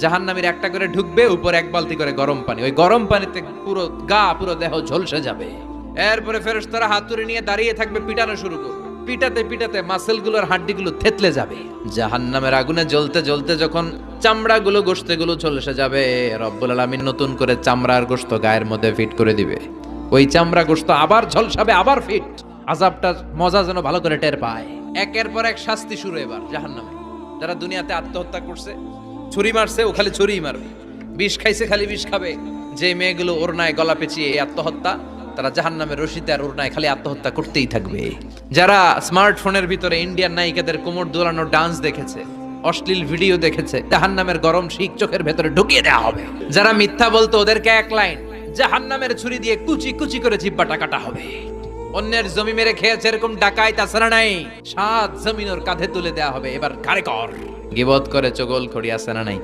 জাহান্নামীর একটা করে ঢুকবে, উপর এক বালতি করে গরম পানি, ওই গরম পানিতে পুরো গা পুরো দেহ ঝলসে যাবে। এরপরে ফেরেশতারা হাতুড়ি নিয়ে দাঁড়িয়ে থাকবে, পিটানো শুরু করবে। পিটাতে পিটাতে মাসেলগুলোর হাড্ডিগুলো থেতলে যাবে। জাহান্নামের আগুনে জ্বলতে জ্বলতে যখন চামড়াগুলো গোশতগুলো ঝলসে যাবে, রব্বুল আলামিন নতুন করে চামড়ার গোশত গায়ের মধ্যে ফিট করে দিবে। ওই চামড়া গোশত আবার ঝলসাবে, আবার ফিট। আযাবটার মজা যেন ভালো করে টের পায়। একের পর এক শাস্তি শুরু এবার জাহান্নামে। যারা দুনিয়াতে আত্মহত্যা করছে, ছুরি মারছে, ও খালি ছুরিই মারবে, বিষ খাইছে খালি বিষ খাবে। যে মেয়েগুলো ওড়নায় গলা পেঁচিয়ে আত্মহত্যা, তারা জাহান্নামের রশিতে আর ওড়নায় খালি আত্মহত্যা করতেই থাকবে। যারা স্মার্টফোনের ভিতরে ইন্ডিয়ান নায়িকাদের কোমর দোলানো ডান্স দেখেছে, অশ্লীল ভিডিও দেখেছে, জাহান্নামের গরম শিক চোখের ভেতরে ঢুকিয়ে দেওয়া হবে। যারা মিথ্যা বলতো, ওদেরকে এক লাইন জাহান্নামের ছুরি দিয়ে কুচি কুচি করে জিহ্বাটা কাটা হবে। অন্যের জমি মেরে খেয়েছে এরকম ডাকাই তাছাড়া নাই, 7 জমিন ওর কাঁধে তুলে দেওয়া হবে। এবার ঘাড়ে কর। গিবত করে চগল খড়ি আছে না নাই?